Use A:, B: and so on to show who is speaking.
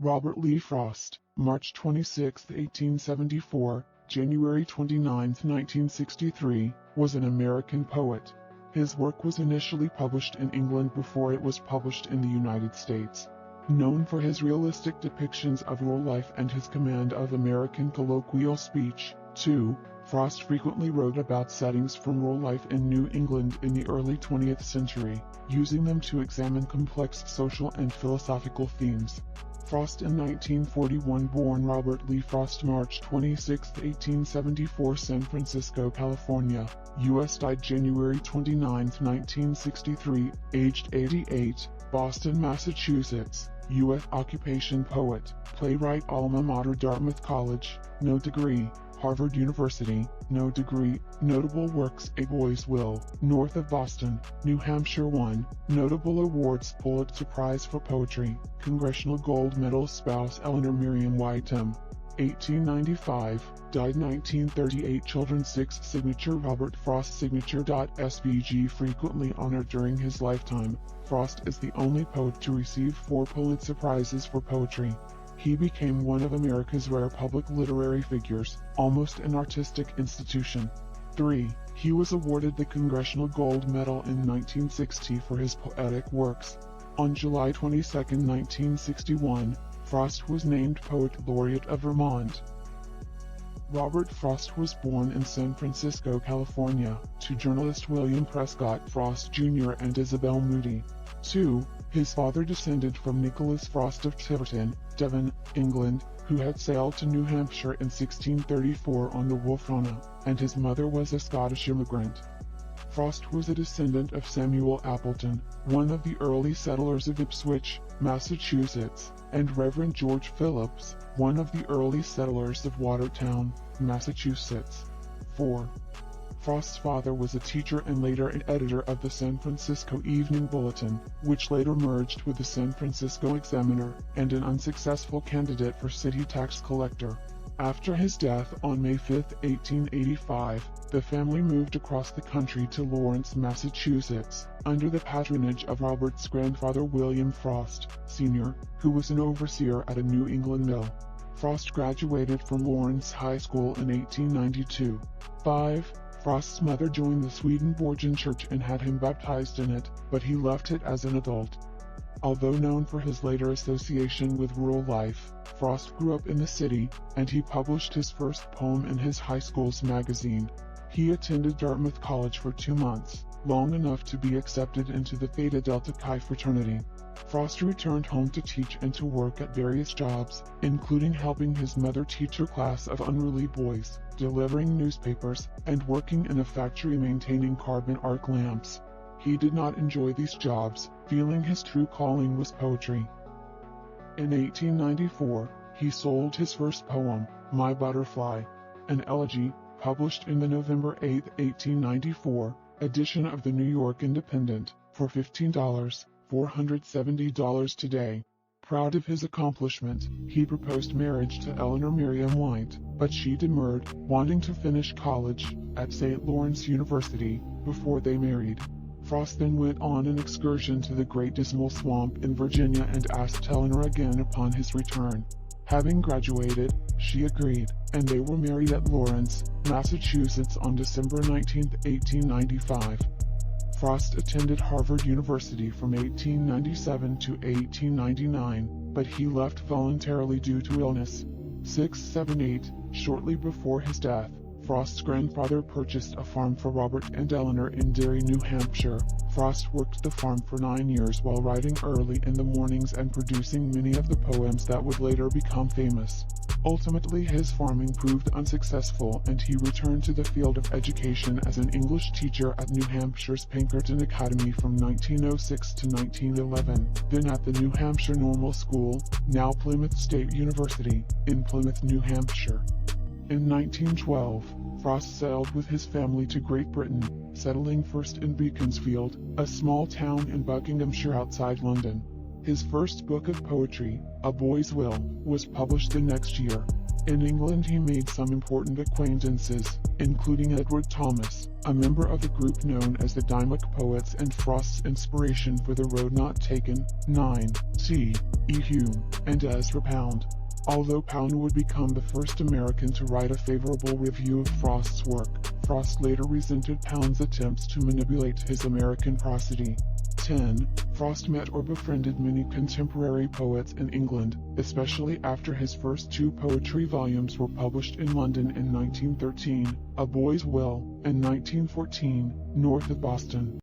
A: Robert Lee Frost, March 26, 1874, January 29, 1963, was an American poet. His work was initially published in England before it was published in the United States. Known for his realistic depictions of rural life and his command of American colloquial speech, too, Frost frequently wrote about settings from rural life in New England in the early 20th century, using them to examine complex social and philosophical themes. Frost in 1941 born Robert Lee Frost March 26, 1874 San Francisco, California, U.S. died January 29, 1963, aged 88, Boston, Massachusetts, U.S. occupation poet, playwright alma mater Dartmouth College, no degree, Harvard University, no degree, notable works A Boy's Will, North of Boston, New Hampshire 1, notable awards Pulitzer Prize for Poetry, Congressional Gold Medal spouse Eleanor Miriam Whiteham, 1895, died 1938 Children's 6 signature Robert Frost signature. SVG frequently honored during his lifetime, Frost is the only poet to receive 4 Pulitzer Prizes for poetry. He became one of America's rare public literary figures, almost an artistic institution. 3. He was awarded the Congressional Gold Medal in 1960 for his poetic works. On July 22, 1961, Frost was named Poet Laureate of Vermont. Robert Frost was born in San Francisco, California, to journalist William Prescott Frost Jr. and Isabel Moody. 2. His father descended from Nicholas Frost of Tiverton, Devon, England, who had sailed to New Hampshire in 1634 on the Wolfrana, and his mother was a Scottish immigrant. Frost was a descendant of Samuel Appleton, one of the early settlers of Ipswich, Massachusetts, and Reverend George Phillips, one of the early settlers of Watertown, Massachusetts. 4. Frost's father was a teacher and later an editor of the San Francisco Evening Bulletin, which later merged with the San Francisco Examiner, and an unsuccessful candidate for city tax collector. After his death on May 5, 1885, the family moved across the country to Lawrence, Massachusetts, under the patronage of Robert's grandfather William Frost, Sr., who was an overseer at a New England mill. Frost graduated from Lawrence High School in 1892. 5. Frost's mother joined the Swedenborgian Church and had him baptized in it, but he left it as an adult. Although known for his later association with rural life, Frost grew up in the city, and he published his first poem in his high school's magazine. He attended Dartmouth College for 2 months, long enough to be accepted into the Theta Delta Chi fraternity. Frost returned home to teach and to work at various jobs, including helping his mother teach her class of unruly boys, delivering newspapers, and working in a factory maintaining carbon arc lamps. He did not enjoy these jobs, feeling his true calling was poetry. In 1894, he sold his first poem, My Butterfly, an elegy, published in the November 8, 1894, edition of the New York Independent, for $15, $470 today. Proud of his accomplishment, he proposed marriage to Eleanor Miriam White, but she demurred, wanting to finish college at St. Lawrence University before they married. Frost then went on an excursion to the Great Dismal Swamp in Virginia and asked Eleanor again upon his return. Having graduated, she agreed, and they were married at Lawrence, Massachusetts on December 19, 1895. Frost attended Harvard University from 1897 to 1899, but he left voluntarily due to illness. 678, shortly before his death, Frost's grandfather purchased a farm for Robert and Eleanor in Derry, New Hampshire. Frost worked the farm for 9 years while writing early in the mornings and producing many of the poems that would later become famous. Ultimately, his farming proved unsuccessful and he returned to the field of education as an English teacher at New Hampshire's Pinkerton Academy from 1906 to 1911, then at the New Hampshire Normal School, now Plymouth State University, in Plymouth, New Hampshire. In 1912, Frost sailed with his family to Great Britain, settling first in Beaconsfield, a small town in Buckinghamshire outside London. His first book of poetry, A Boy's Will, was published the next year. In England he made some important acquaintances, including Edward Thomas, a member of the group known as the Dymock Poets, and Frost's inspiration for The Road Not Taken, 9, C. E. Hume, and Ezra Pound. Although Pound would become the first American to write a favorable review of Frost's work, Frost later resented Pound's attempts to manipulate his American prosody. 10. Frost met or befriended many contemporary poets in England, especially after his first 2 poetry volumes were published in London in 1913, A Boy's Will, and 1914, North of Boston.